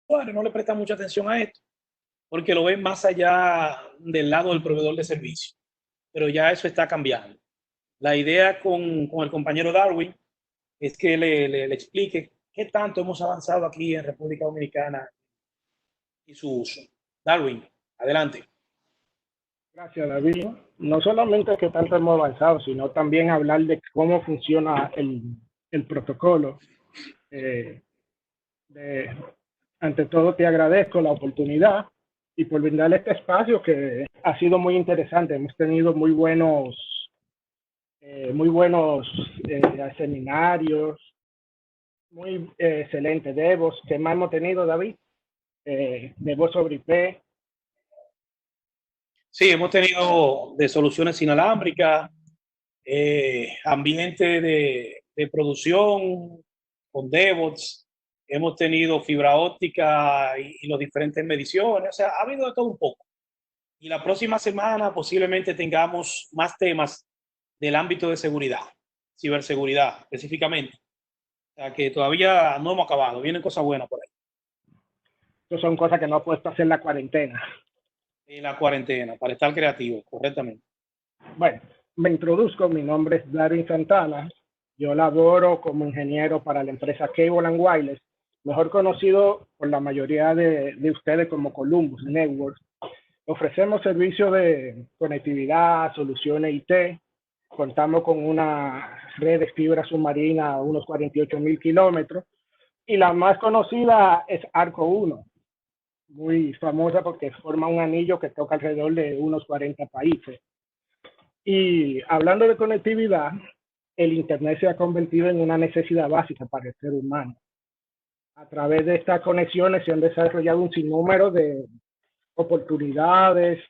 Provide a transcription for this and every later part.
usuarios no le prestan mucha atención a esto porque lo ven más allá del lado del proveedor de servicio. Pero ya eso está cambiando. La idea con el compañero Darwin es que le explique qué tanto hemos avanzado aquí en República Dominicana y su uso. Darwin, adelante. Gracias, David. No solamente que tanto hemos avanzado, sino también hablar de cómo funciona el protocolo. Eh, de, ante todo, te agradezco la oportunidad y por brindarle este espacio que ha sido muy interesante. Hemos tenido muy buenos seminarios, muy excelentes devos. ¿Qué más hemos tenido, David? Devos sobre IP. Sí, hemos tenido de soluciones inalámbricas, ambiente de producción con DevOps, hemos tenido fibra óptica y las diferentes mediciones, o sea, ha habido de todo un poco. Y la próxima semana posiblemente tengamos más temas del ámbito de seguridad, ciberseguridad específicamente. O sea, que todavía no hemos acabado, vienen cosas buenas por ahí. Estas son cosas que no he puesto a hacer en la cuarentena. En la cuarentena, para estar creativo, correctamente. Bueno, me introduzco, mi nombre es Darwin Santana, yo laboro como ingeniero para la empresa Cable and Wireless, mejor conocido por la mayoría de ustedes como Columbus Networks. Ofrecemos servicios de conectividad, soluciones IT, contamos con una red de fibra submarina a unos 48,000 kilómetros y la más conocida es Arco 1, muy famosa porque forma un anillo que toca alrededor de unos 40 países. Y hablando de conectividad, el Internet se ha convertido en una necesidad básica para el ser humano. A través de estas conexiones se han desarrollado un sinnúmero de oportunidades,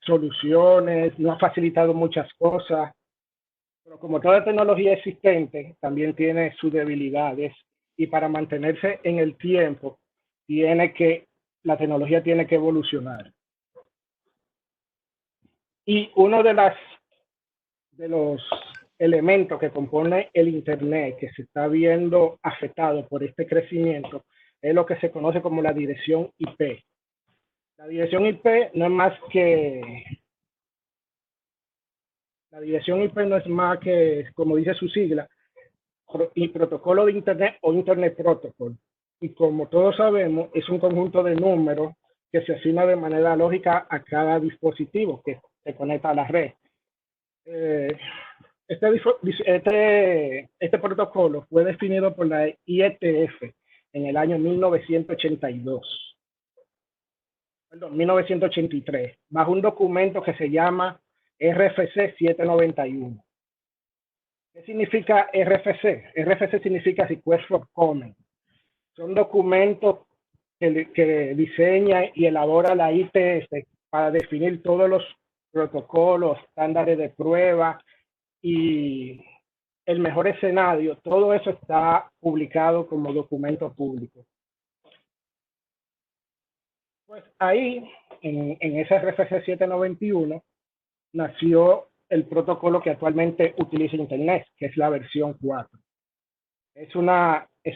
soluciones, nos ha facilitado muchas cosas, pero como toda tecnología existente, también tiene sus debilidades y para mantenerse en el tiempo, la tecnología tiene que evolucionar. Y uno de los elementos que compone el Internet que se está viendo afectado por este crecimiento es lo que se conoce como la dirección IP. La dirección IP no es más que, como dice su sigla, el protocolo de Internet o Internet Protocol. Y como todos sabemos, es un conjunto de números que se asigna de manera lógica a cada dispositivo que se conecta a la red. Este protocolo fue definido por la IETF en el año 1982, perdón, 1983, bajo un documento que se llama RFC 791. ¿Qué significa RFC? RFC significa Request for Comment. Son documentos que diseña y elabora la ITF para definir todos los protocolos, estándares de prueba y el mejor escenario. Todo eso está publicado como documento público. Pues ahí, en ese RFC 791, nació el protocolo que actualmente utiliza Internet, que es la versión 4. Es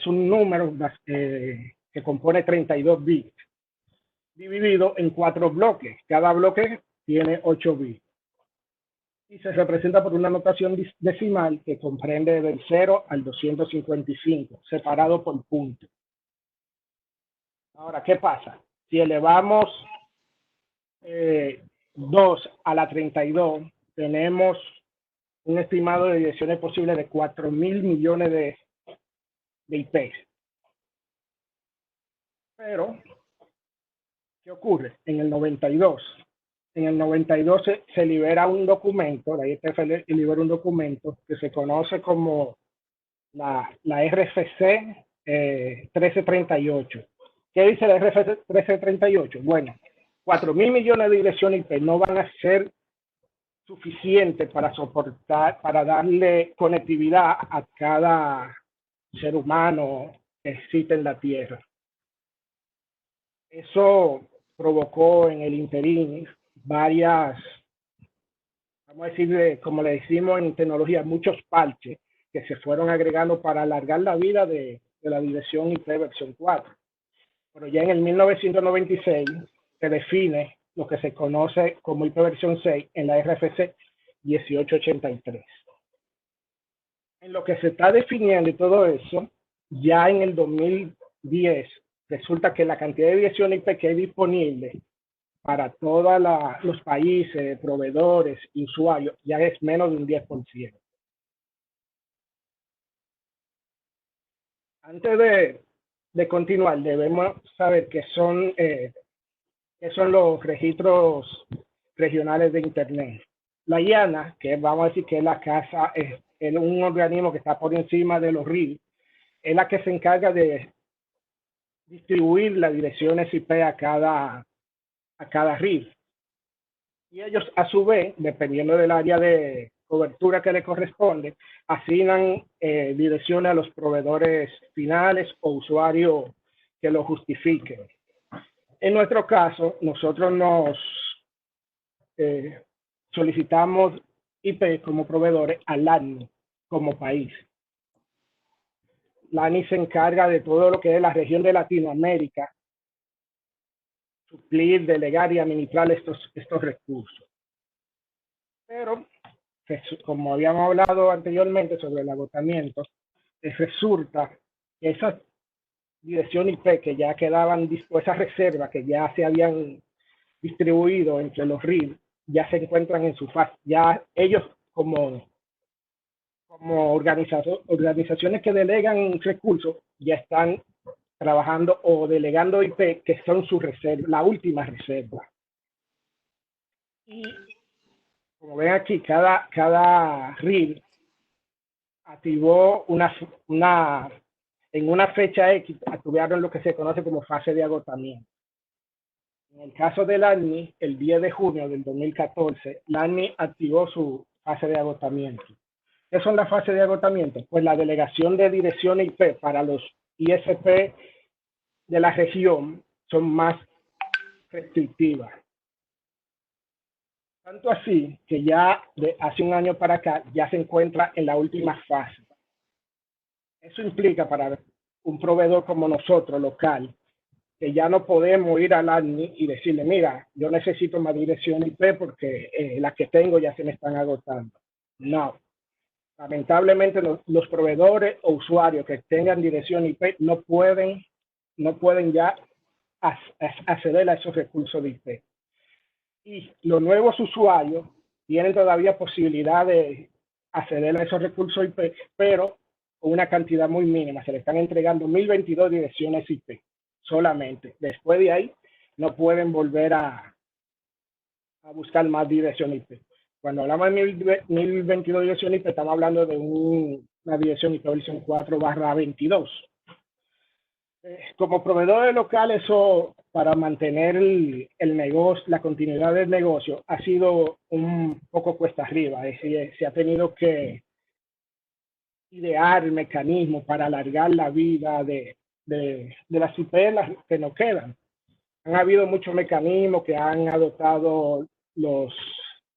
un número que compone 32 bits, dividido en 4 bloques. Cada bloque tiene 8 bits. Y se representa por una notación decimal que comprende del 0 al 255, separado por puntos. Ahora, ¿qué pasa? Si elevamos 2 a la 32, tenemos un estimado de direcciones posibles de 4,000 millones de IPs. Pero, ¿qué ocurre? En el 92 se libera un documento, la IETF libera un documento que se conoce como la RFC 1338. ¿Qué dice la RFC 1338? Bueno, 4,000 millones de direcciones IP no van a ser suficientes para soportar, para darle conectividad a cada ser humano que existe en la Tierra. Eso provocó en el interín varias, vamos a decir, como le decimos en tecnología, muchos parches que se fueron agregando para alargar la vida de la dirección IP versión 4. pero ya en el 1996 se define lo que se conoce como IP versión 6 en la RFC 1883. En lo que se está definiendo y todo eso, ya en el 2010 resulta que la cantidad de direcciones IP que hay disponible para todos los países, proveedores y usuarios ya es menos de un 10%. Antes de continuar, debemos saber qué son los registros regionales de Internet. La IANA, que vamos a decir que es la casa, es un organismo que está por encima de los RIL, es la que se encarga de distribuir las direcciones IP a cada RIL. Y ellos, a su vez, dependiendo del área de cobertura que le corresponde, asignan direcciones a los proveedores finales o usuarios que lo justifiquen. En nuestro caso, nosotros nos solicitamos IP como proveedores al ANI como país. La ANI se encarga de todo lo que es la región de Latinoamérica, suplir, delegar y administrar estos recursos. Pero, como habíamos hablado anteriormente sobre el agotamiento, resulta que esas direcciones IP que ya quedaban, esas reservas que ya se habían distribuido entre los RIL, ya se encuentran en su fase. Ya ellos como organizaciones que delegan recursos ya están trabajando o delegando IP que son su reserva, la última reserva. Y como ven aquí, cada RIL activó en una fecha X, activaron lo que se conoce como fase de agotamiento. En el caso del ANI, el 10 de junio del 2014, la ANI activó su fase de agotamiento. ¿Qué son las fases de agotamiento? Pues la delegación de dirección IP para los ISP de la región son más restrictivas. Tanto así que ya de hace un año para acá ya se encuentra en la última fase. Eso implica para un proveedor como nosotros, local, que ya no podemos ir al ANI y decirle, mira, yo necesito más dirección IP porque las que tengo ya se me están agotando. No. Lamentablemente los proveedores o usuarios que tengan dirección IP no pueden ya acceder a esos recursos de IP. Y los nuevos usuarios tienen todavía posibilidad de acceder a esos recursos IP, pero con una cantidad muy mínima. Se le están entregando 1022 direcciones IP solamente. Después de ahí no pueden volver a buscar más direcciones IP. Cuando hablamos de 1022 direcciones IP, estamos hablando de una dirección IP versión 4/22. Como proveedores locales, eso para mantener el negocio, la continuidad del negocio, ha sido un poco cuesta arriba. Es decir, se ha tenido que idear mecanismos para alargar la vida de las IP que nos quedan. Han habido muchos mecanismos que han adoptado los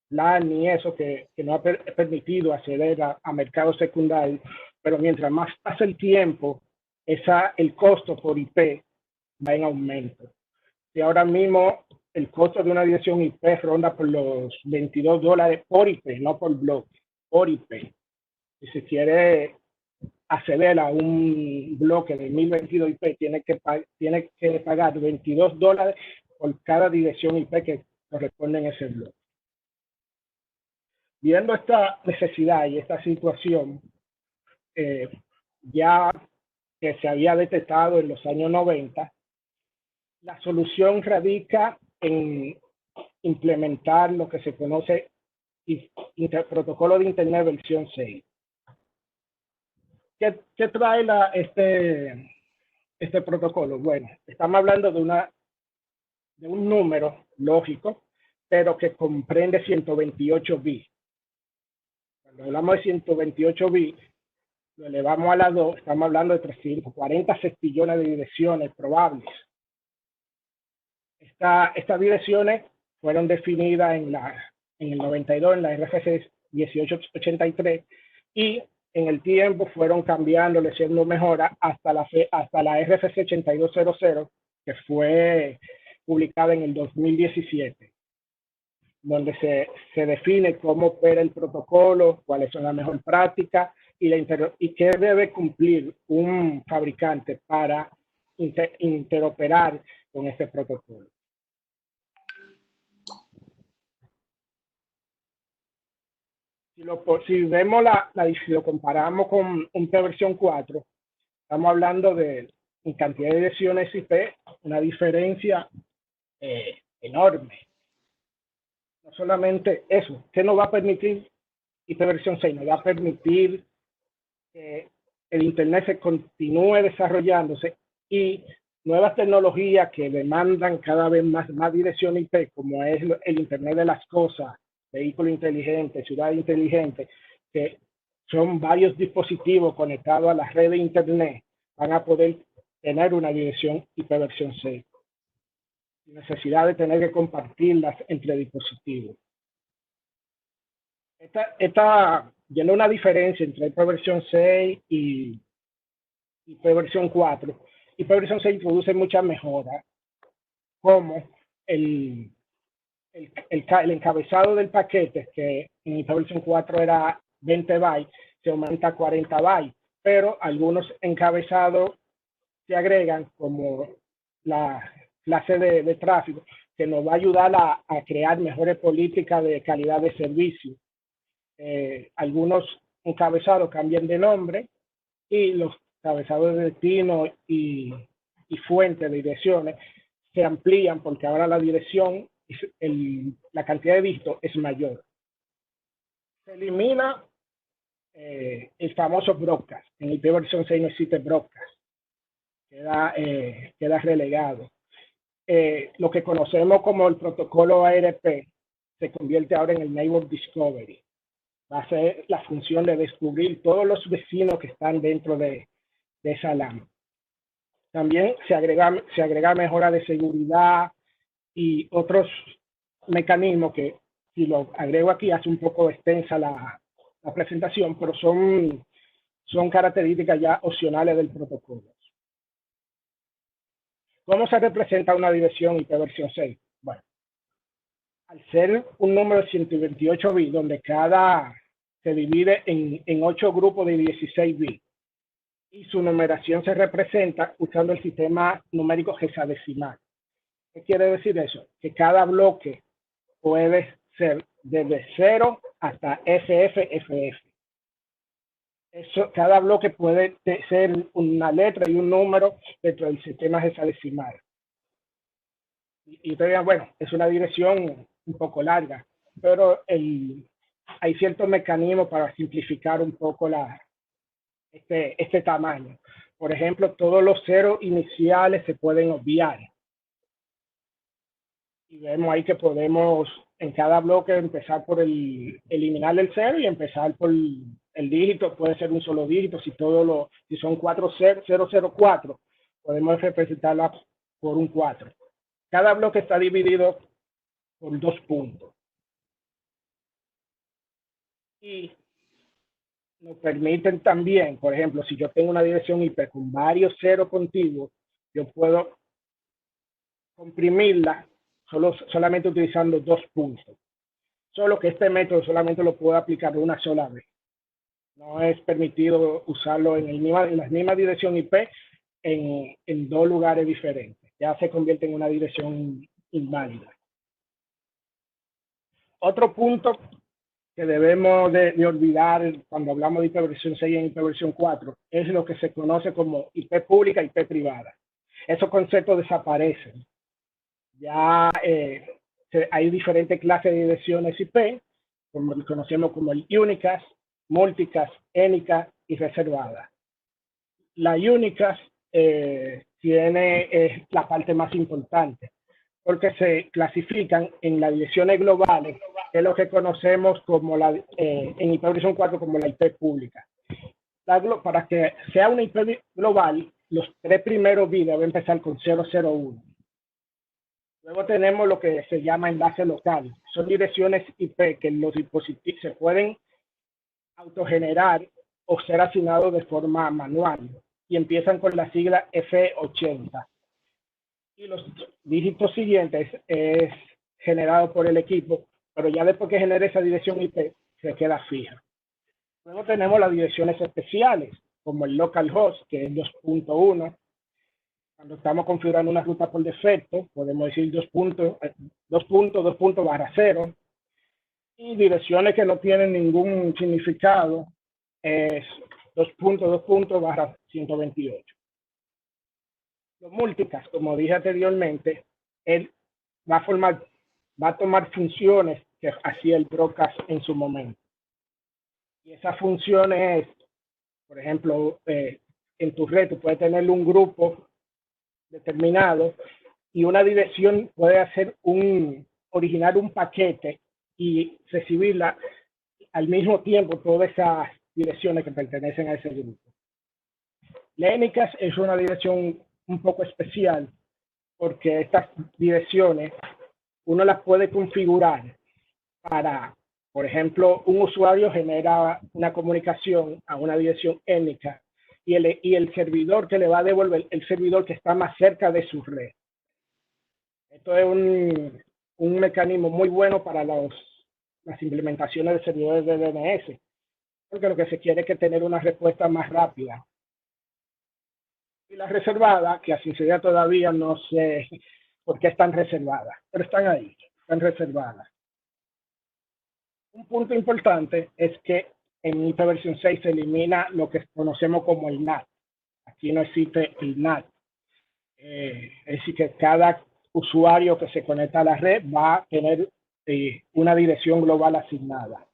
LAN y eso que no ha permitido acceder a mercados secundarios, pero mientras más pasa el tiempo, el costo por IP va en aumento. Y ahora mismo el costo de una dirección IP ronda por los $22 por IP, no por bloque, por IP. Si se quiere acceder a un bloque de 1022 IP, tiene que pagar $22 por cada dirección IP que corresponde en ese bloque. Viendo esta necesidad y esta situación, ya que se había detectado en los años 90, la solución radica en implementar lo que se conoce protocolo de Internet versión 6. ¿Qué trae este protocolo? Bueno, estamos hablando de un número lógico, pero que comprende 128 bits. Cuando hablamos de 128 bits, lo elevamos a la 2, estamos hablando de 340 sextillones de direcciones probables. Estas direcciones fueron definidas en el 92 en la RFC 1883 y en el tiempo fueron cambiando, haciendo mejoras hasta la RFC 8200 que fue publicada en el 2017, donde se define cómo opera el protocolo, cuáles son las mejores prácticas y qué debe cumplir un fabricante para interoperar con este protocolo. Si vemos si lo comparamos con un versión 4, estamos hablando de en cantidad de direcciones IP, una diferencia enorme. No solamente eso, ¿qué nos va a permitir IP versión 6? Nos va a permitir que el Internet se continúe desarrollándose y nuevas tecnologías que demandan cada vez más dirección IP, como es el Internet de las cosas, vehículo inteligente, ciudad inteligente, que son varios dispositivos conectados a la red de Internet, van a poder tener una dirección IP versión 6. Sin necesidad de tener que compartirlas entre dispositivos. Esta tiene una diferencia entre IP versión 6 y IP versión 4. IP versión 6 introduce muchas mejoras, como el encabezado del paquete, que en IP versión 4 era 20 bytes, se aumenta a 40 bytes, pero algunos encabezados se agregan, como la clase de tráfico, que nos va a ayudar a crear mejores políticas de calidad de servicio. Algunos encabezados cambian de nombre y los encabezados de destino y fuente de direcciones se amplían, porque ahora la dirección, la cantidad de dígitos es mayor. Se elimina el famoso broadcast. En IP versión 6 no existe broadcast. Queda relegado. Lo que conocemos como el protocolo ARP se convierte ahora en el Network Discovery. Va a ser la función de descubrir todos los vecinos que están dentro de esa LAN. También se agrega mejora de seguridad y otros mecanismos que, si lo agrego aquí, hace un poco extensa la presentación, pero son características ya opcionales del protocolo. ¿Cómo se representa una dirección IP versión 6? Bueno, al ser un número de 128 bits, donde se divide en 8 grupos de 16 bits, y su numeración se representa usando el sistema numérico hexadecimal. ¿Qué quiere decir eso? Que cada bloque puede ser desde 0 hasta FFFF. Cada bloque puede ser una letra y un número dentro del sistema hexadecimal. Y ustedes dirán, bueno, es una dirección un poco larga, pero hay ciertos mecanismos para simplificar un poco este tamaño. Por ejemplo, todos los ceros iniciales se pueden obviar. Y vemos ahí que podemos en cada bloque empezar por eliminar el cero y empezar por el dígito. Puede ser un solo dígito. Si son 4004, podemos representarla por un 4. Cada bloque está dividido por 2 puntos. Y nos permiten también, por ejemplo, si yo tengo una dirección IP con varios ceros contiguos, yo puedo comprimirla solamente utilizando 2 puntos. Solo que este método solamente lo puedo aplicar una sola vez. No es permitido usarlo en las mismas dirección IP en 2 lugares diferentes. Ya se convierte en una dirección inválida. Otro punto que debemos de olvidar cuando hablamos de IP versión 6 y IP versión 4 es lo que se conoce como IP pública y IP privada. Esos conceptos desaparecen. Ya hay diferentes clases de direcciones IP, como lo conocemos como el unicast, multicast, anycast y reservada. La unicast tiene la parte más importante, porque se clasifican en las direcciones globales, que es lo que conocemos como en IP versión 4 como la IP pública. Para que sea una IP global, los 3 primeros bits deben empezar con 001. Luego tenemos lo que se llama enlace local. Son direcciones IP que los dispositivos se pueden autogenerar o ser asignados de forma manual y empiezan con la sigla F80. y los dígitos siguientes es generado por el equipo, pero ya después que genere esa dirección IP se queda fija. Luego tenemos las direcciones especiales, como el localhost, que es 2.1. Cuando estamos configurando una ruta por defecto, podemos decir 2.2.0. Y direcciones que no tienen ningún significado es 2.2.128. Los multicast, como dije anteriormente, él va a tomar funciones que hacía el broadcast en su momento. Y esas funciones, por ejemplo, en tu red tú puedes tener un grupo determinado y una dirección puede originar un paquete y recibirla al mismo tiempo todas esas direcciones que pertenecen a ese grupo. Lénicas es una dirección un poco especial porque estas direcciones uno las puede configurar para, por ejemplo, un usuario genera una comunicación a una dirección étnica y el servidor que le va a devolver, el servidor que está más cerca de su red. Esto es un mecanismo muy bueno para las implementaciones de servidores de DNS, porque lo que se quiere es que tener una respuesta más rápida. Y las reservadas, que a sinceridad todavía no sé por qué están reservadas, pero están ahí, están reservadas. Un punto importante es que en IP versión 6 se elimina lo que conocemos como el NAT. Aquí no existe el NAT. Es decir, que cada usuario que se conecta a la red va a tener una dirección global asignada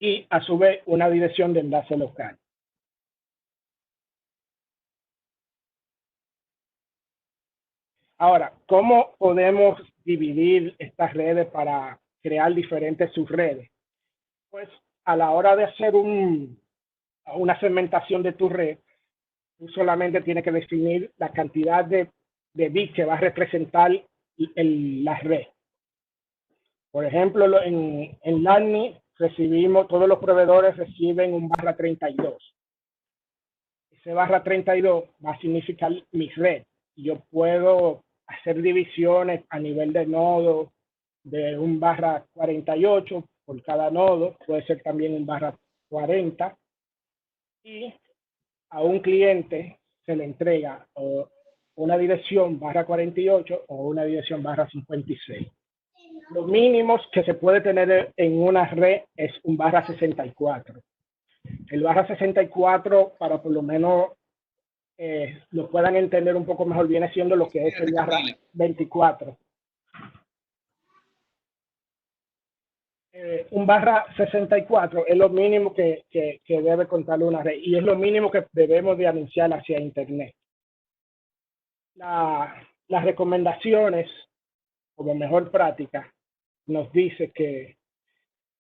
y a su vez una dirección de enlace local. Ahora, ¿cómo podemos dividir estas redes para crear diferentes subredes? Pues a la hora de hacer una segmentación de tu red, tú solamente tienes que definir la cantidad de bits que va a representar la red. Por ejemplo, en LANI todos los proveedores reciben un /32. Ese /32 va a significar mi red. Yo puedo hacer divisiones a nivel de nodo de un /48 por cada nodo, puede ser también un /40, y a un cliente se le entrega una dirección /48 o una dirección /56. Los mínimos que se puede tener en una red es un /64. El /64, para por lo menos lo puedan entender un poco mejor, viene siendo lo que es el /24. Un /64 es lo mínimo que debe contar una red y es lo mínimo que debemos de anunciar hacia Internet. Las recomendaciones como mejor práctica nos dice que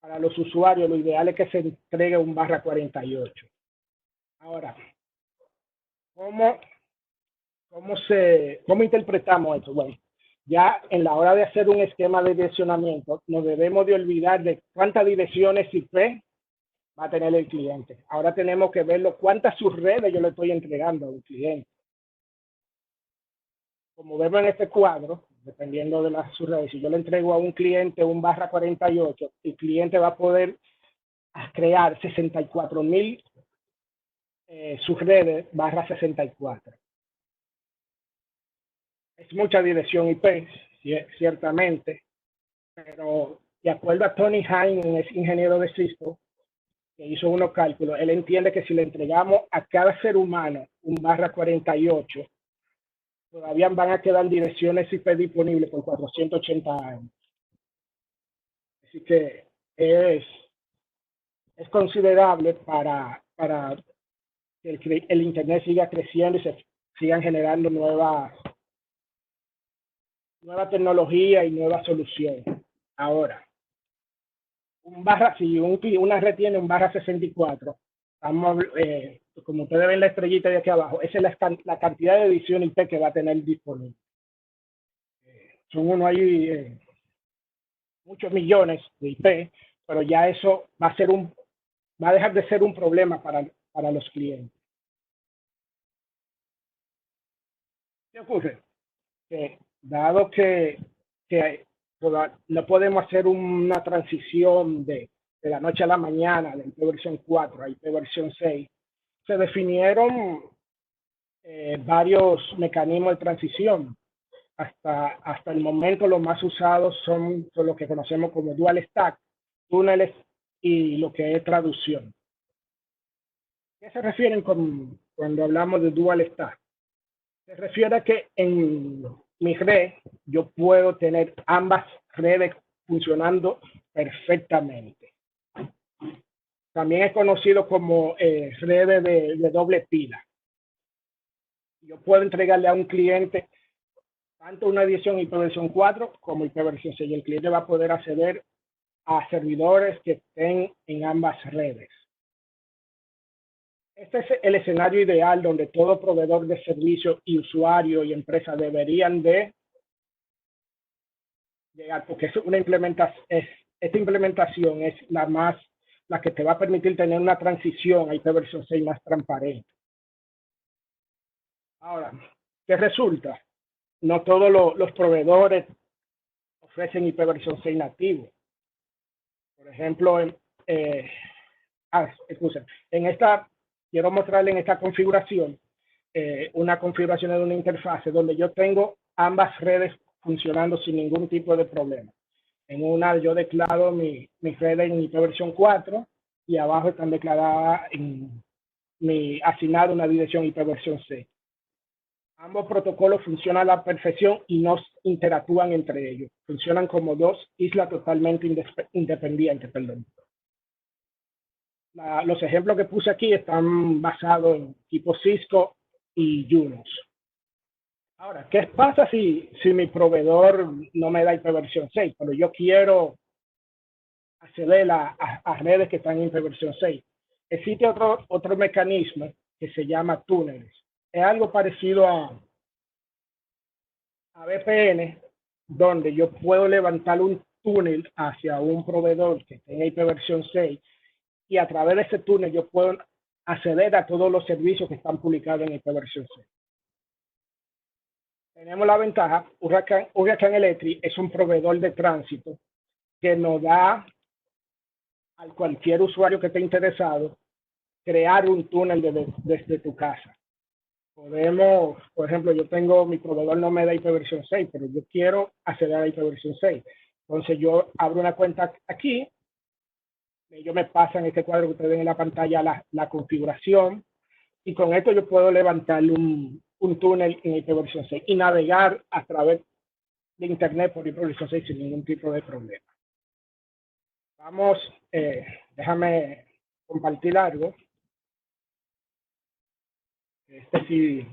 para los usuarios lo ideal es que se entregue un /48. Ahora, ¿cómo interpretamos esto? Bueno, ya en la hora de hacer un esquema de direccionamiento, nos debemos de olvidar de cuántas direcciones IP va a tener el cliente. Ahora tenemos que verlo cuántas subredes yo le estoy entregando a un cliente. Como vemos en este cuadro, dependiendo de las subredes, si yo le entrego a un cliente un /48, el cliente va a poder crear 64,000 subredes /64. Es mucha dirección IP, ciertamente, pero de acuerdo a Tony Hine, es ingeniero de Cisco, que hizo unos cálculos, él entiende que si le entregamos a cada ser humano un /48, todavía van a quedar direcciones IP disponibles por 480 años. Así que es considerable para que el Internet siga creciendo y se sigan generando nueva tecnología y nuevas soluciones. Ahora, si una red tiene un /64, como ustedes ven la estrellita de aquí abajo, esa es la cantidad de edición IP que va a tener disponible. Son muchos millones de IP, pero ya eso va a dejar de ser un problema para los clientes. ¿Qué ocurre? Que dado que no podemos hacer una transición de la noche a la mañana de IP versión 4 a IP versión 6, se definieron varios mecanismos de transición. Hasta el momento los más usados son lo que conocemos como dual stack, túneles y lo que es traducción. ¿Qué se refieren cuando hablamos de dual stack? Se refiere a que en mi red yo puedo tener ambas redes funcionando perfectamente. También es conocido como redes de doble pila. Yo puedo entregarle a un cliente tanto una edición IPv 4 como IPv 6. El cliente va a poder acceder a servidores que estén en ambas redes. Este es el escenario ideal donde todo proveedor de servicio y usuario y empresa deberían de llegar, porque es una esta implementación es la que te va a permitir tener una transición a IPv 6 más transparente. Ahora, ¿qué resulta? No todos los proveedores ofrecen IPv 6 nativo. Por ejemplo, quiero mostrarle en esta configuración una configuración de una interfase donde yo tengo ambas redes funcionando sin ningún tipo de problema. En una yo declaro mi red en IPv 4 y abajo están declaradas asignada una dirección IPv 6. Ambos protocolos funcionan a la perfección y no interactúan entre ellos. Funcionan como dos islas totalmente independientes. Los ejemplos que puse aquí están basados en tipo Cisco y Junos. Ahora, ¿qué pasa si mi proveedor no me da IPv 6, pero yo quiero acceder a redes que están en IPv 6? Existe otro mecanismo que se llama túneles. Es algo parecido a VPN, donde yo puedo levantar un túnel hacia un proveedor que tenga IPv 6 y a través de ese túnel yo puedo acceder a todos los servicios que están publicados en IPv 6. Tenemos la ventaja, Hurricane Electric es un proveedor de tránsito que nos da a cualquier usuario que esté interesado crear un túnel desde tu casa. Podemos, por ejemplo, yo tengo, mi proveedor no me da IPv 6, pero yo quiero acceder a IPv 6. Entonces yo abro una cuenta aquí, ellos me pasan este cuadro que ustedes ven en la pantalla, la configuración, y con esto yo puedo levantar un túnel en IPv 6 y navegar a través de internet por IPv 6 sin ningún tipo de problema. Vamos, déjame compartir algo. Si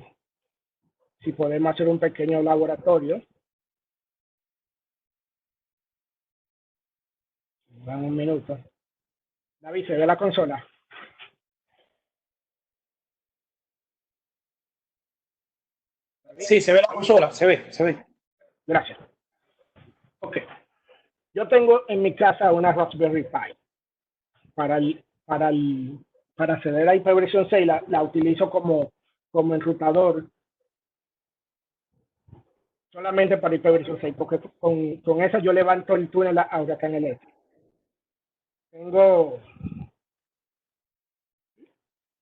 podemos hacer un pequeño laboratorio. Dan un minuto. David, ¿se ve la consola? Sí, se ve la consola, se ve. Gracias. Ok. Yo tengo en mi casa una Raspberry Pi. Para acceder a IPv 6 la utilizo como enrutador solamente para IPv 6, porque con esa yo levanto el túnel a Hurricane Electric. Tengo,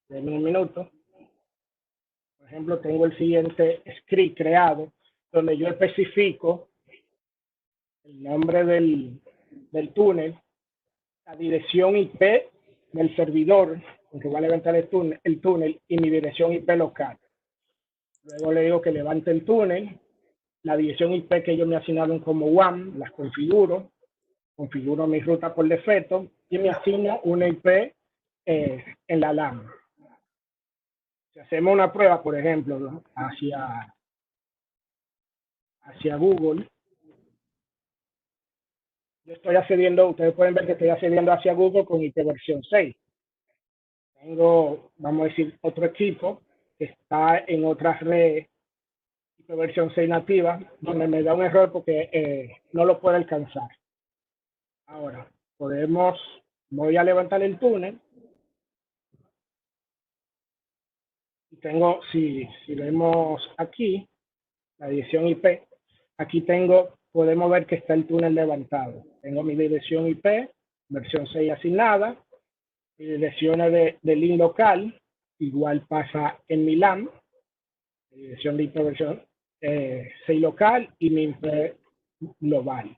en un minuto, por ejemplo, tengo el siguiente script creado, donde yo especifico el nombre del túnel, la dirección IP del servidor, que va a levantar el túnel y mi dirección IP local. Luego le digo que levante el túnel, la dirección IP que ellos me asignaron como WAN, las configuro mi ruta por defecto y me asigno una IP en la LAN. Si hacemos una prueba, por ejemplo, ¿no? hacia Google, yo estoy accediendo, ustedes pueden ver que estoy accediendo hacia Google con IPv 6. Tengo, vamos a decir, otro equipo que está en otra red IPv 6 nativa, donde me da un error porque no lo puedo alcanzar. Ahora, voy a levantar el túnel. Tengo, si vemos aquí, la dirección IP, aquí podemos ver que está el túnel levantado. Tengo mi dirección IP, versión 6 asignada, mi direcciones de link local, igual pasa en mi LAN, mi dirección de IP versión 6 local y mi IP global.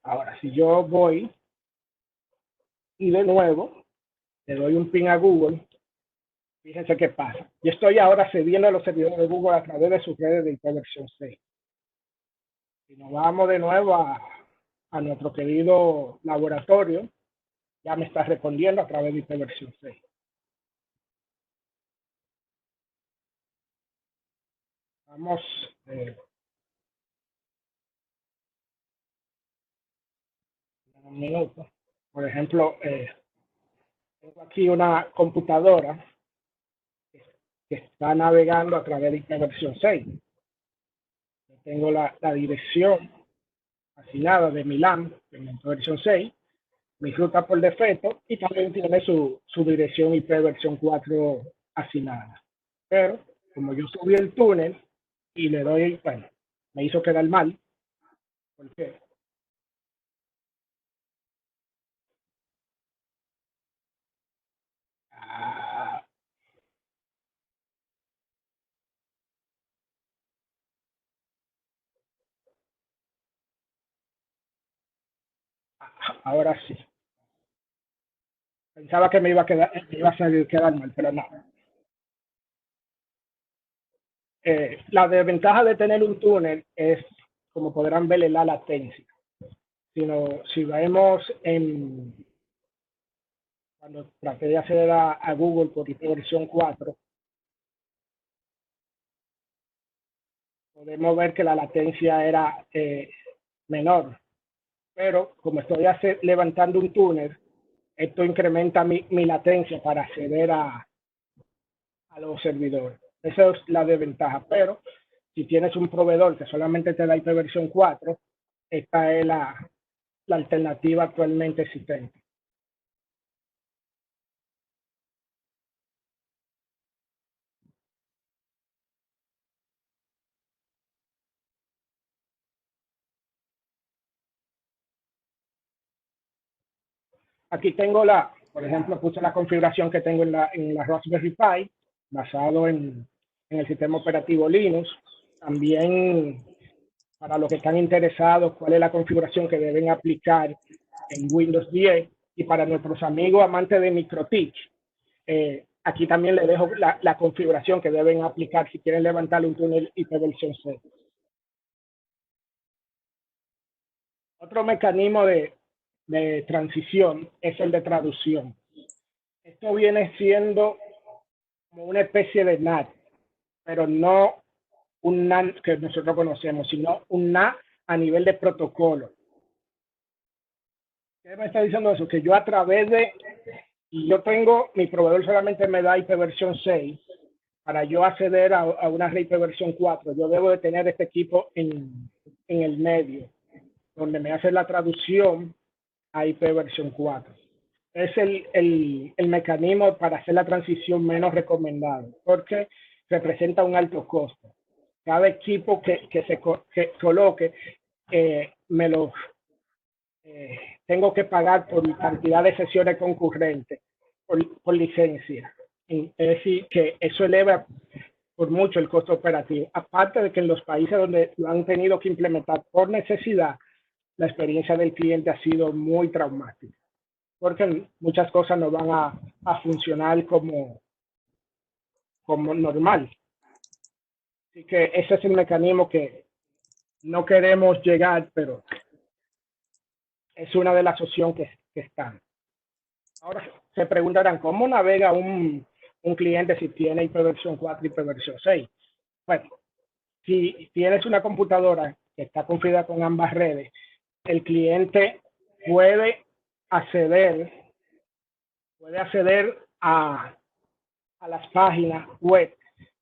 Ahora, si yo voy y de nuevo le doy un ping a Google, fíjense qué pasa. Yo estoy ahora accediendo a los servidores de Google a través de sus redes de IP versión 6. Si nos vamos de nuevo a nuestro querido laboratorio, ya me está respondiendo a través de IP versión 6. Vamos un minuto. Por ejemplo, tengo aquí una computadora que está navegando a través de IP versión 6. Tengo la dirección asignada de mi LAN, en IP versión 6, mi ruta por defecto y también tiene su dirección IP versión 4 asignada. Pero como yo subí el túnel y le doy, bueno, me hizo quedar mal, porque ahora sí. Pensaba que me iba a salir quedar mal, pero no. La desventaja de tener un túnel es, como podrán ver, la latencia. Si vemos cuando traté de acceder a Google por IP versión 4, podemos ver que la latencia era menor. Pero como estoy levantando un túnel, esto incrementa mi latencia para acceder a los servidores. Esa es la desventaja. Pero si tienes un proveedor que solamente te da IP versión 4, esta es la alternativa actualmente existente. Aquí tengo por ejemplo, puse la configuración que tengo en la Raspberry Pi, basado en el sistema operativo Linux. También, para los que están interesados, cuál es la configuración que deben aplicar en Windows 10. Y para nuestros amigos amantes de MikroTik, aquí también les dejo la configuración que deben aplicar si quieren levantar un túnel IP versión 6. Otro mecanismo de transición es el de traducción. Esto viene siendo como una especie de NAT, pero no un NAT que nosotros conocemos, sino un NAT a nivel de protocolo. ¿Qué me está diciendo eso? Que yo a través y yo tengo, mi proveedor solamente me da IP versión 6, para yo acceder a una red IP versión 4, yo debo de tener este equipo en el medio, donde me hace la traducción a IP versión 4. Es el mecanismo para hacer la transición menos recomendado, porque representa un alto costo. Cada equipo que coloque, tengo que pagar por cantidad de sesiones concurrentes, por licencia. Es decir, que eso eleva por mucho el costo operativo. Aparte de que en los países donde lo han tenido que implementar por necesidad, la experiencia del cliente ha sido muy traumática, porque muchas cosas no van a funcionar como normal. Así que ese es el mecanismo que no queremos llegar, pero es una de las opciones que están. Ahora se preguntarán, ¿cómo navega un cliente si tiene IP versión 4 y IP versión 6? Bueno, si tienes una computadora que está configurada con ambas redes, el cliente puede acceder a las páginas web,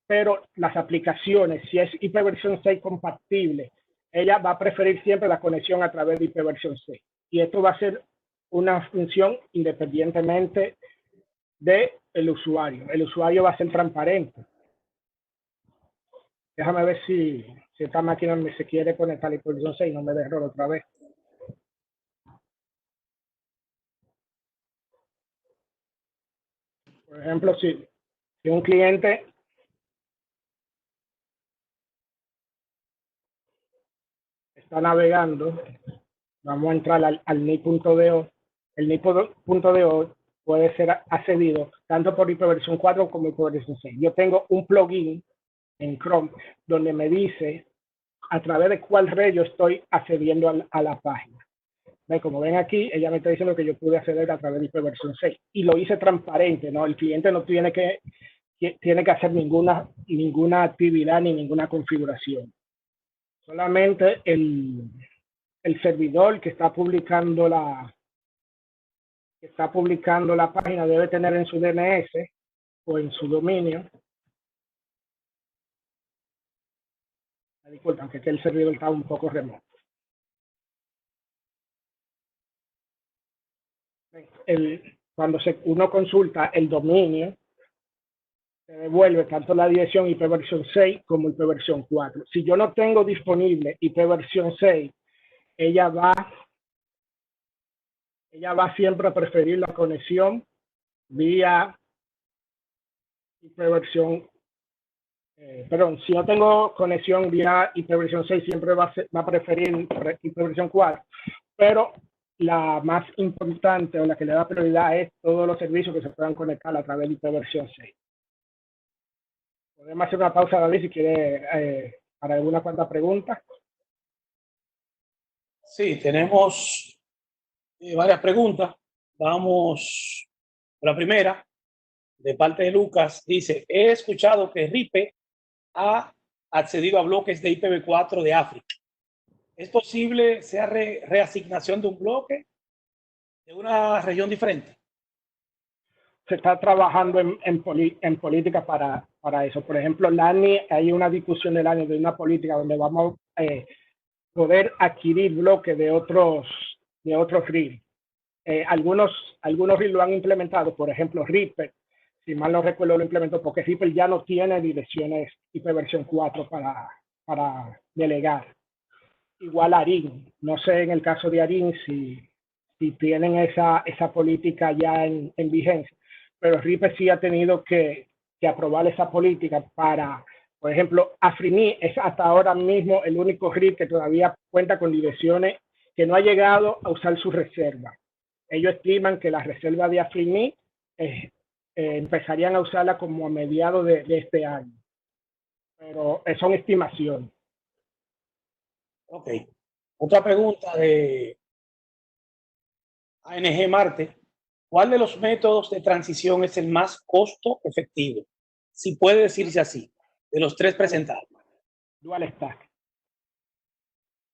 pero las aplicaciones, si es IP versión 6 compatible, ella va a preferir siempre la conexión a través de IP versión 6. Y esto va a ser una función independientemente del usuario. El usuario va a ser transparente. Déjame ver si esta máquina me se quiere conectar a hiperversión 6 y no me dé error otra vez. Por ejemplo, si un cliente está navegando, vamos a entrar al NIP.do. El NIP.do puede ser accedido tanto por hiperversión 4 como hiperversión 6. Yo tengo un plugin en Chrome donde me dice a través de cuál red yo estoy accediendo a la página. Como ven aquí, ella me está diciendo que yo pude acceder a través de hiperversión 6 y lo hice transparente, ¿no? El cliente no tiene que hacer ninguna actividad ni ninguna configuración. Solamente el servidor que está publicando la página debe tener en su DNS o en su dominio. Disculpen, que aquí el servidor está un poco remoto. Cuando uno consulta el dominio, se devuelve tanto la dirección IPv 6 como IPv 4. Si yo no tengo disponible IPv 6, ella va siempre a preferir la conexión vía IPv. Perdón, si no tengo conexión vía IPv 6, siempre va a preferir IPv 4, pero la más importante o la que le da prioridad es todos los servicios que se puedan conectar a través de IPv 6. Podemos hacer una pausa, David, si quiere, para alguna cuanta pregunta. Sí, tenemos varias preguntas. Vamos con la primera, de parte de Lucas. Dice, he escuchado que RIPE ha accedido a bloques de IPv4 de África. ¿Es posible sea reasignación de un bloque de una región diferente? Se está trabajando en política para eso. Por ejemplo, la ANI, hay una discusión del año de una política donde vamos a poder adquirir bloques de otros RIP. Algunos RIP lo han implementado, por ejemplo, RIPE, si mal no recuerdo, lo implementó porque RIPE ya no tiene direcciones IPv 4 para delegar. Igual ARIN, no sé en el caso de ARIN si tienen esa política ya en vigencia, pero RIPE sí ha tenido que aprobar esa política para, por ejemplo, AFRIMI es hasta ahora mismo el único RIP que todavía cuenta con direcciones que no ha llegado a usar su reserva. Ellos estiman que la reserva de AFRIMI empezarían a usarla como a mediados de este año, pero son estimaciones. Ok. Otra pregunta de ANG Marte. ¿Cuál de los métodos de transición es el más costo efectivo? Si puede decirse así, de los tres presentados. Dual Stack.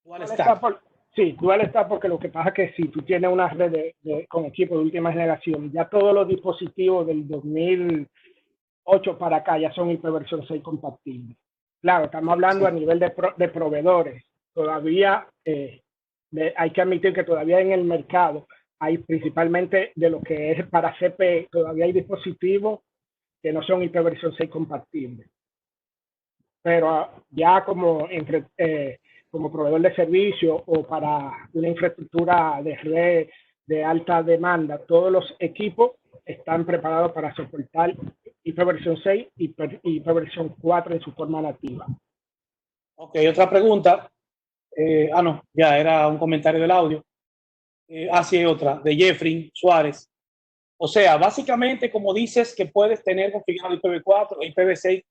Dual Stack. Sí, Dual Stack, porque lo que pasa es que si tú tienes una red con equipo de última generación, ya todos los dispositivos del 2008 para acá ya son IPv 6 compatibles. Claro, estamos hablando a nivel de proveedores. Todavía hay que admitir que todavía en el mercado hay principalmente de lo que es para CPE, todavía hay dispositivos que no son IPv 6 compatibles. Pero ya como proveedor de servicio o para una infraestructura de red de alta demanda, todos los equipos están preparados para soportar IPv 6 y IPv 4 en su forma nativa. Ok, otra pregunta. No, ya era un comentario del audio. Sí, otra, de Jeffrey Suárez. O sea, básicamente, como dices que puedes tener configurado IPv4 e IPv6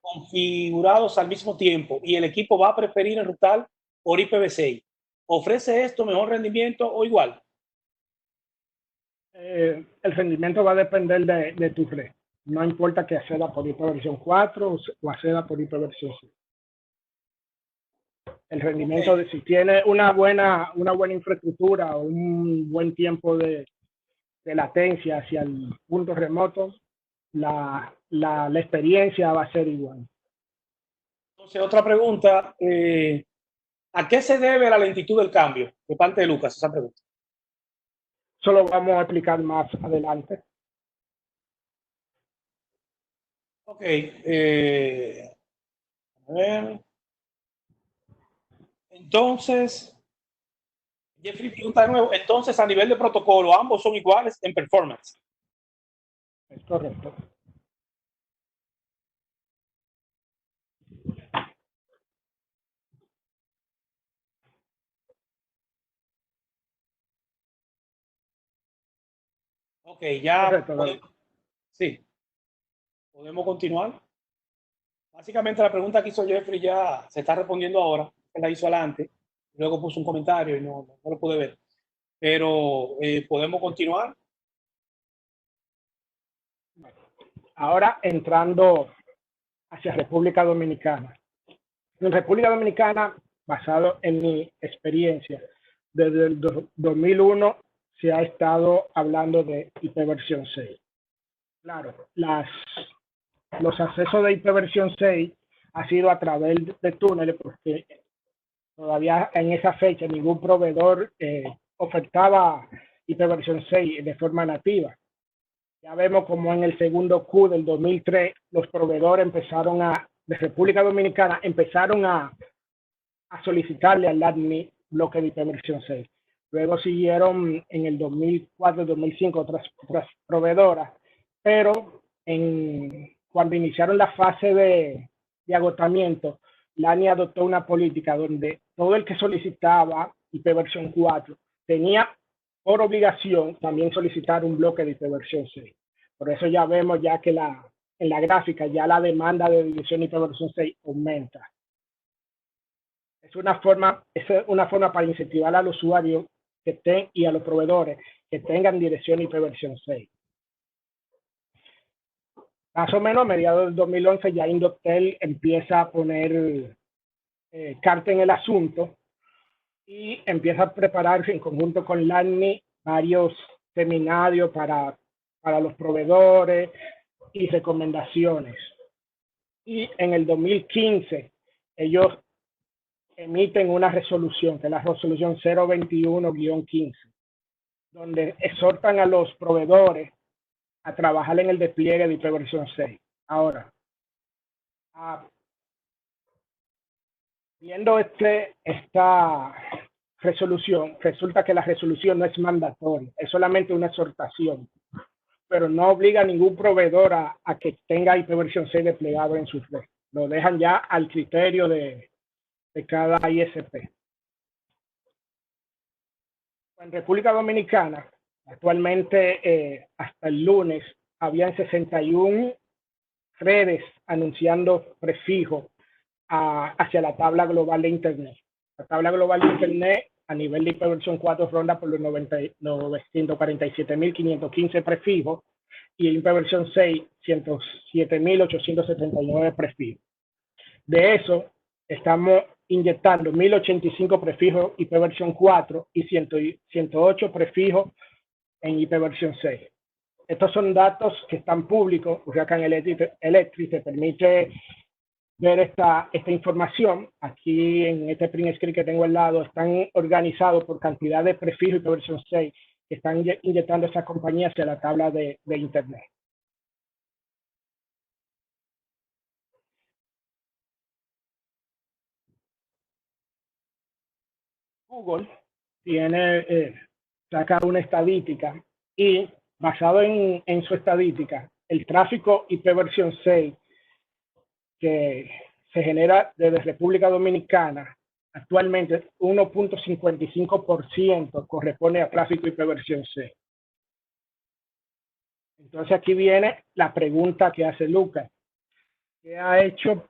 configurados al mismo tiempo y el equipo va a preferir enrutar por IPv6. ¿Ofrece esto mejor rendimiento o igual? El rendimiento va a depender de tu red. No importa que acceda por IPv 4 o acceda por IPv 6. El rendimiento, de si tiene una buena infraestructura o un buen tiempo de latencia hacia el punto remoto, la experiencia va a ser igual. Entonces, otra pregunta. ¿A qué se debe la lentitud del cambio? De parte de Lucas, esa pregunta. Eso lo vamos a explicar más adelante. Ok. A ver. Entonces, Jeffrey pregunta de nuevo, entonces a nivel de protocolo, ambos son iguales en performance. Es correcto. Ok, ya Correcto, podemos, sí, podemos continuar. Básicamente la pregunta que hizo Jeffrey ya se está respondiendo ahora, que la hizo adelante, luego puso un comentario y no lo pude ver. Pero podemos continuar. Ahora entrando hacia República Dominicana. En República Dominicana, basado en mi experiencia, desde el 2001 se ha estado hablando de IPv 6. Claro, los accesos de IPv 6 ha sido a través de túneles porque todavía en esa fecha ningún proveedor ofertaba IPv 6 de forma nativa. Ya vemos como en el segundo Q del 2003 los proveedores de República Dominicana empezaron a solicitarle al ADMI bloque de IPv 6. Luego siguieron en el 2004-2005 otras proveedoras, pero cuando iniciaron la fase de agotamiento, la ANI adoptó una política donde todo el que solicitaba IPv 4 tenía por obligación también solicitar un bloque de IPv 6. Por eso ya vemos ya que en la gráfica ya la demanda de división IPv 6 aumenta. Es una forma para incentivar al usuario y a los proveedores que tengan dirección IPv 6. Más o menos a mediados del 2011 ya Indoctel empieza a poner carta en el asunto y empieza a prepararse en conjunto con la ANI varios seminarios para los proveedores y recomendaciones. Y en el 2015 ellos emiten una resolución, que es la resolución 021-15, donde exhortan a los proveedores a trabajar en el despliegue de IPv 6. Ahora, viendo esta resolución, resulta que la resolución no es mandatoria, es solamente una exhortación, pero no obliga a ningún proveedor a que tenga IPv 6 desplegado en su red. Lo dejan ya al criterio de cada ISP. En República Dominicana, actualmente hasta el lunes, habían 61 redes anunciando prefijo hacia la tabla global de Internet. La tabla global de Internet a nivel de IPv 4 ronda por los 947.515 prefijos y IPv 6, 107.879 prefijos. De eso, estamos inyectando 1085 prefijos IPv 4 y 108 prefijos en IPv 6. Estos son datos que están públicos. Huracán Electric te permite ver esta información. Aquí en este print screen que tengo al lado están organizados por cantidad de prefijos IPv 6 que están inyectando esas compañías hacia la tabla de Internet. Google saca una estadística y basado en su estadística, el tráfico IPv 6 que se genera desde República Dominicana actualmente 1.55% corresponde a tráfico IPv 6. Entonces aquí viene la pregunta que hace Lucas. ¿Qué ha hecho?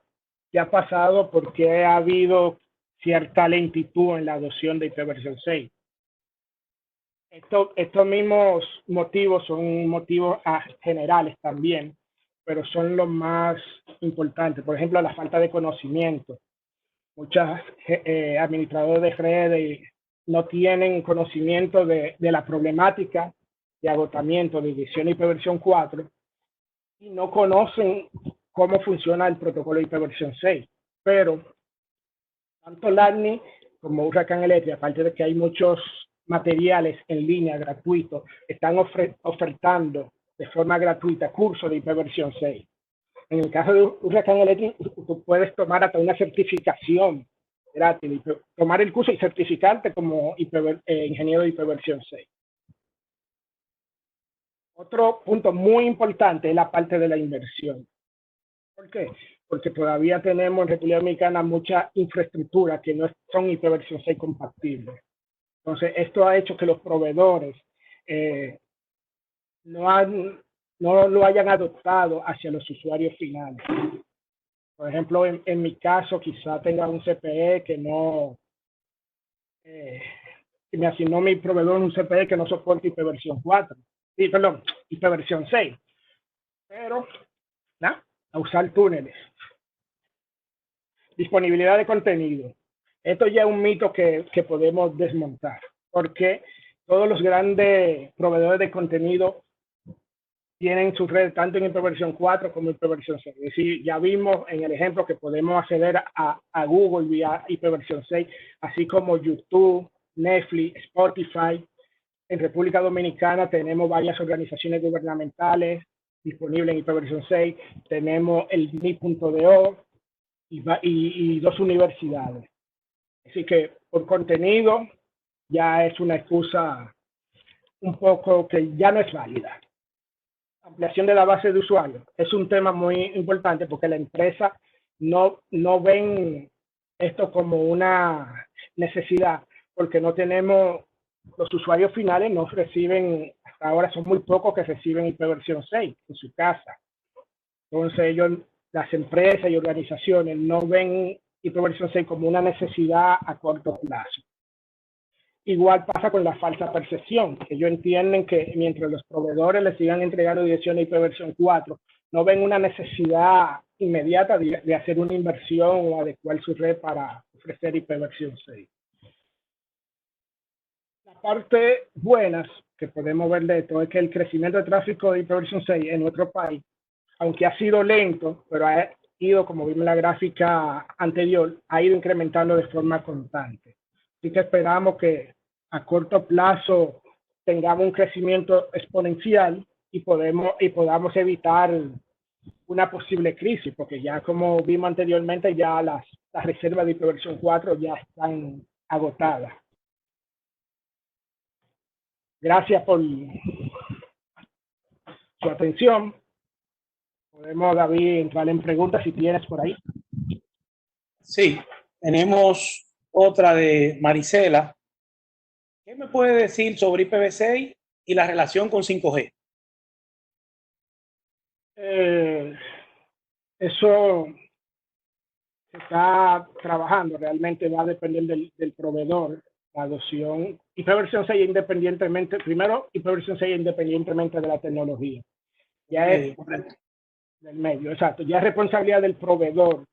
¿Qué ha pasado? ¿Por qué ha habido cierta lentitud en la adopción de IPv 6? Estos mismos motivos son motivos generales también, pero son los más importantes. Por ejemplo, la falta de conocimiento. Muchos administradores de redes no tienen conocimiento de la problemática de agotamiento de división IPv 4 y no conocen cómo funciona el protocolo IPv 6. Pero tanto LACNI como Huracán Electric, aparte de que hay muchos materiales en línea gratuitos, están ofertando de forma gratuita cursos de IPv 6. En el caso de Hurricane Electric, tú puedes tomar hasta una certificación gratis, tomar el curso y certificarte como ingeniero de hiperversión 6. Otro punto muy importante es la parte de la inversión. ¿Por qué? Porque todavía tenemos en República Dominicana mucha infraestructura que no son hiperversión 6 compatibles. Entonces, esto ha hecho que los proveedores no lo hayan adoptado hacia los usuarios finales. Por ejemplo, en mi caso, quizá tenga un CPE que no, que me asignó mi proveedor un CPE que no soporta hiperversión 4. Sí, perdón, hiperversión 6. Pero, ¿no? A usar túneles. Disponibilidad de contenido. Esto ya es un mito que podemos desmontar, porque todos los grandes proveedores de contenido tienen su red tanto en hiperversión 4 como en hiperversión 6. Es decir, ya vimos en el ejemplo que podemos acceder a Google vía hiperversión 6, así como YouTube, Netflix, Spotify. En República Dominicana tenemos varias organizaciones gubernamentales disponibles en hiperversión 6. Tenemos el mi.do y 2 universidades. Así que por contenido ya es una excusa un poco que ya no es válida. Ampliación de la base de usuarios es un tema muy importante porque la empresa no ven esto como una necesidad, porque no tenemos, los usuarios finales no reciben, hasta ahora son muy pocos que reciben hiperversión 6 en su casa. Entonces las empresas y organizaciones no ven hiperversión 6 como una necesidad a corto plazo. Igual pasa con la falsa percepción. Ellos entienden que mientras los proveedores les sigan entregando direcciones de hiperversión 4, no ven una necesidad inmediata de hacer una inversión o adecuar su red para ofrecer hiperversión 6. La parte buena que podemos ver de esto es que el crecimiento de tráfico de hiperversión 6 en nuestro país, aunque ha sido lento, pero ha ido, como vimos en la gráfica anterior, ha ido incrementando de forma constante. Así que esperamos que a corto plazo tengamos un crecimiento exponencial y podamos evitar una posible crisis, porque ya como vimos anteriormente, ya las reservas de hiperversión 4 ya están agotadas. Gracias por su atención. Podemos, David, entrar en preguntas si tienes por ahí. Sí, tenemos otra de Marisela. ¿Qué me puede decir sobre IPv6 y la relación con 5G? Eso se está trabajando, realmente va a depender del proveedor, la adopción. IPv6 independientemente, primero IPv6 independientemente de la tecnología. Ya es del medio, exacto. Ya es responsabilidad del proveedor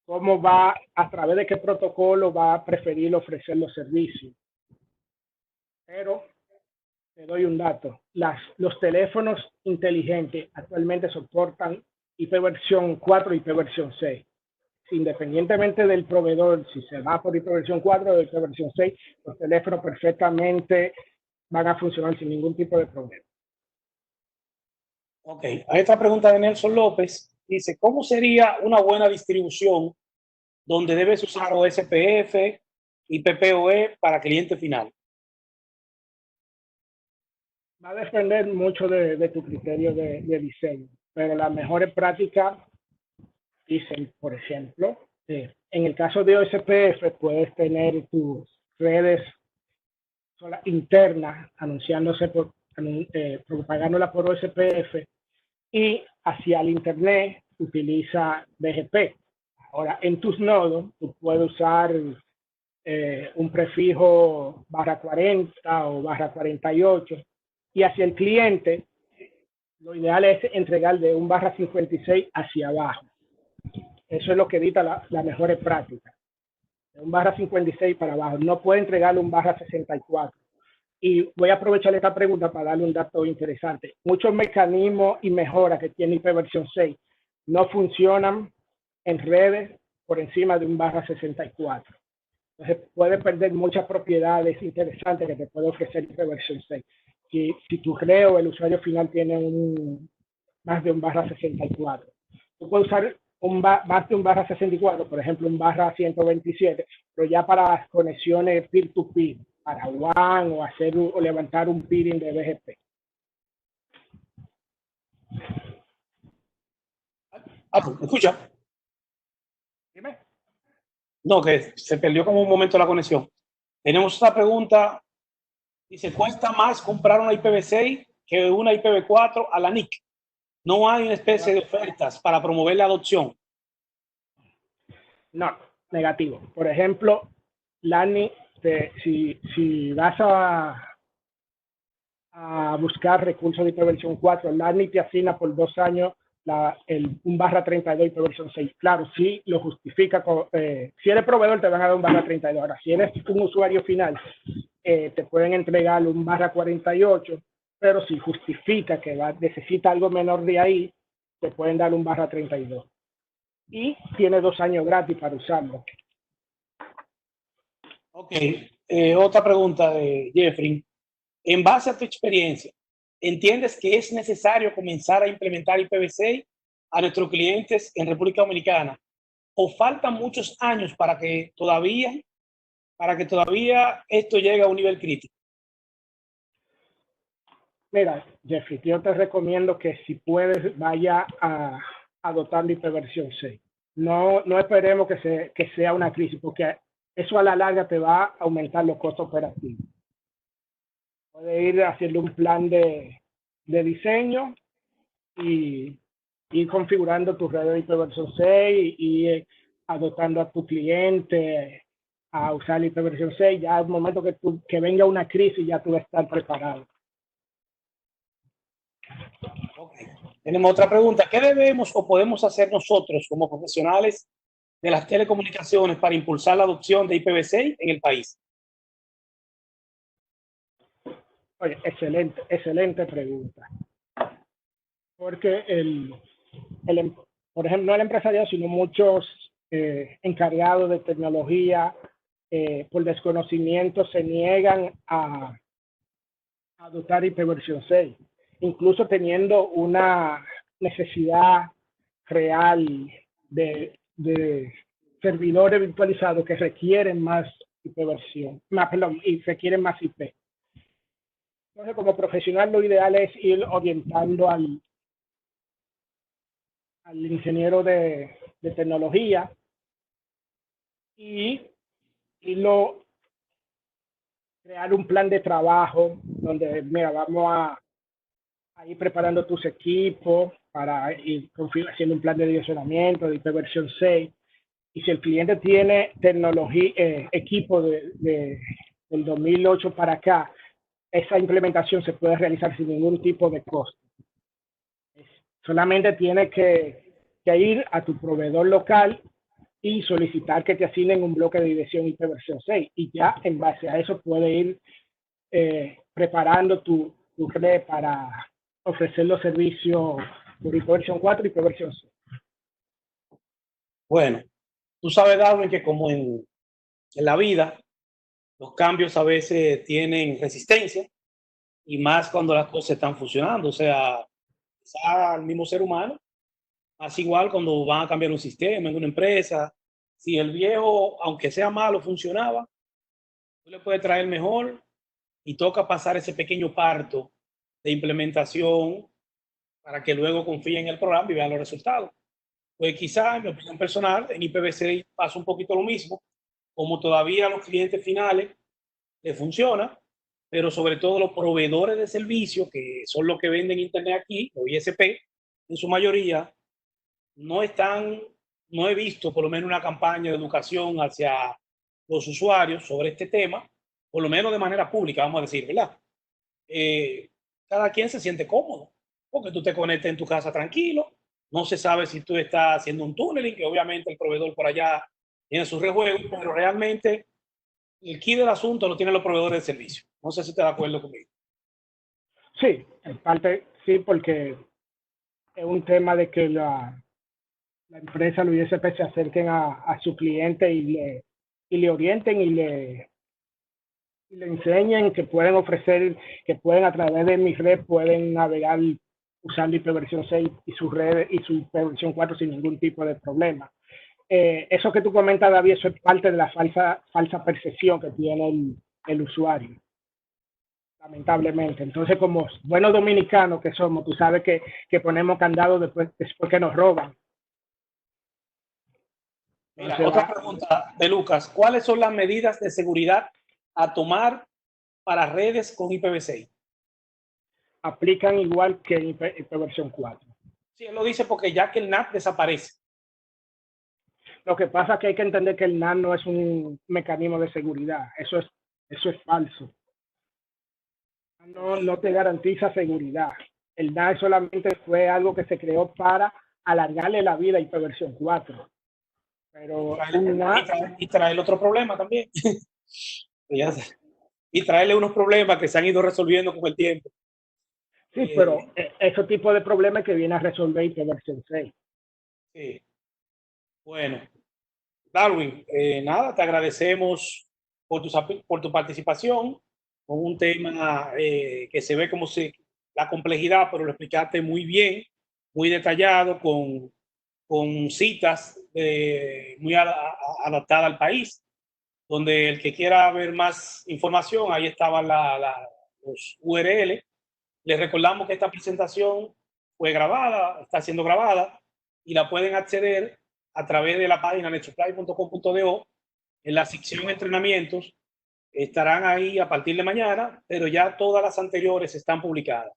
cómo va, a través de qué protocolo va a preferir ofrecer los servicios. Pero te doy un dato. Los teléfonos inteligentes actualmente soportan IPv4 y IPv6. Independientemente del proveedor, si se va por IPv4 o IPv6, los teléfonos perfectamente van a funcionar sin ningún tipo de problema. Ok, a esta pregunta de Nelson López dice, ¿cómo sería una buena distribución donde debes usar OSPF y PPoE para cliente final? Va a depender mucho de tu criterio de diseño, pero las mejores prácticas dicen, por ejemplo, en el caso de OSPF puedes tener tus redes internas anunciándose propagándola por OSPF, y hacia el internet utiliza BGP. Ahora, en tus nodos, tú puedes usar un prefijo /40 o /48, y hacia el cliente, lo ideal es entregar de un /56 hacia abajo. Eso es lo que evita la mejor práctica. De un /56 para abajo. No puede entregarle un /64. Y voy a aprovechar esta pregunta para darle un dato interesante. Muchos mecanismos y mejoras que tiene IPv6 no funcionan en redes por encima de un /64. Entonces puede perder muchas propiedades interesantes que te puede ofrecer IPv6. Si tu red o el usuario final tiene más de un /64. tú puedes usar más de un barra 64, por ejemplo, un barra 127, pero ya para conexiones peer-to-peer, para WAN o hacer o levantar un peering de BGP. Pues, escucha. Dime. No, que se perdió como un momento la conexión. Tenemos otra pregunta. Dice, ¿cuesta más comprar una IPv6 que una IPv4 a la NIC? No hay una especie de ofertas para promover la adopción. No, negativo. Por ejemplo, LANI, si vas a buscar recursos de hiperversión 4, LANI te asigna por 2 años un barra 32 hiperversión 6. Claro, sí lo justifica. Si eres proveedor te van a dar un barra 32. Ahora, si eres un usuario final, te pueden entregar un barra 48, pero si justifica que necesita algo menor de ahí, te pueden dar un barra 32. Y tiene 2 años gratis para usarlo. Ok, otra pregunta de Jeffrey. En base a tu experiencia, ¿entiendes que es necesario comenzar a implementar IPv6 a nuestros clientes en República Dominicana? ¿O faltan muchos años para que todavía esto llegue a un nivel crítico? Mira, Jeffrey, yo te recomiendo que si puedes, vaya a adoptar la hiperversión 6. No esperemos que sea una crisis, porque eso a la larga te va a aumentar los costos operativos. Puedes ir haciendo un plan de diseño y ir configurando tu red de hiperversión 6 y adoptando a tu cliente a usar la hiperversión 6. Ya al momento que venga una crisis, ya tú vas a estar preparado. Okay. Tenemos otra pregunta. ¿Qué debemos o podemos hacer nosotros como profesionales de las telecomunicaciones para impulsar la adopción de IPv6 en el país? Oye, excelente pregunta. Porque por ejemplo, no el empresariado, sino muchos encargados de tecnología, por desconocimiento, se niegan a adoptar IPv6, 6, incluso teniendo una necesidad real de servidores virtualizados que requieren más y requieren más IP. Entonces, como profesional, lo ideal es ir orientando al ingeniero de tecnología y crear un plan de trabajo donde, mira, vamos a ir preparando tus equipos para ir haciendo un plan de direccionamiento de hiperversión 6. Y si el cliente tiene tecnología, equipo del 2008 para acá, esa implementación se puede realizar sin ningún tipo de costo. Solamente tiene que ir a tu proveedor local y solicitar que te asignen un bloque de dirección hiperversión 6. Y ya en base a eso puede ir preparando tu red para ofrecer los servicios por hiperversión 4 y hiperversión 6. Bueno, tú sabes, Darwin, que como en la vida, los cambios a veces tienen resistencia y más cuando las cosas están funcionando. O sea, quizá el mismo ser humano, así igual cuando van a cambiar un sistema en una empresa, si el viejo, aunque sea malo, funcionaba, tú le puedes traer mejor y toca pasar ese pequeño parto de implementación para que luego confíen en el programa y vean los resultados. Pues quizá, en mi opinión personal, en IPv6 pasa un poquito lo mismo, como todavía a los clientes finales les funciona, pero sobre todo los proveedores de servicios, que son los que venden Internet aquí, los ISP, en su mayoría, no he visto por lo menos una campaña de educación hacia los usuarios sobre este tema, por lo menos de manera pública, vamos a decir, ¿verdad? Cada quien se siente cómodo, porque tú te conectas en tu casa tranquilo, no se sabe si tú estás haciendo un tunneling, que obviamente el proveedor por allá tiene sus rejuegos, pero realmente el key del asunto lo tienen los proveedores de servicio. No sé si estás de acuerdo conmigo. Sí, en parte sí, porque es un tema de que la empresa, los ISP, se acerquen a su cliente y le orienten y le enseñen que pueden ofrecer, que pueden a través de mi red, pueden navegar usando IPv 6 y sus redes y su IPv 4 sin ningún tipo de problema. Eso que tú comentas, David, eso es parte de la falsa percepción que tiene el usuario, lamentablemente. Entonces, como buenos dominicanos que somos, tú sabes que ponemos candado después que nos roban. Mira, otra pregunta de Lucas. ¿Cuáles son las medidas de seguridad a tomar para redes con IPv6? Aplican igual que en IPv 4. Sí, él lo dice porque ya que el NAT desaparece. Lo que pasa es que hay que entender que el NAT no es un mecanismo de seguridad. Eso es falso. No te garantiza seguridad. El NAT solamente fue algo que se creó para alargarle la vida a IPv 4. Pero y trae el otro problema también. Y traerle unos problemas que se han ido resolviendo con el tiempo. Sí, pero ese tipo de problemas que viene a resolver IPv 6. Sí. Bueno, Darwin, nada, te agradecemos por tu participación con un tema que se ve como la complejidad, pero lo explicaste muy bien, muy detallado, con citas muy adaptadas al país, donde el que quiera ver más información, ahí estaban los URL. Les recordamos que esta presentación fue grabada, está siendo grabada y la pueden acceder a través de la página netsupply.com.do en la sección entrenamientos. Estarán ahí a partir de mañana, pero ya todas las anteriores están publicadas.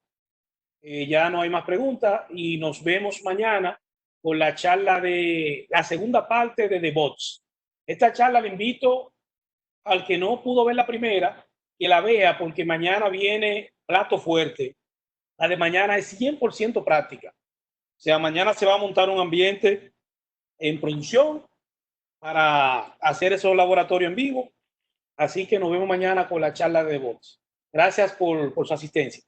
Ya no hay más preguntas y nos vemos mañana con la charla de la segunda parte de The Bots. Esta charla le invito al que no pudo ver la primera, que la vea porque mañana viene plato fuerte. La de mañana es 100% práctica. O sea, mañana se va a montar un ambiente en producción para hacer esos laboratorios en vivo. Así que nos vemos mañana con la charla de bots. Gracias por su asistencia.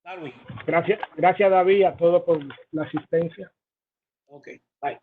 Darwin. Gracias, David, a todos por la asistencia. Ok, bye.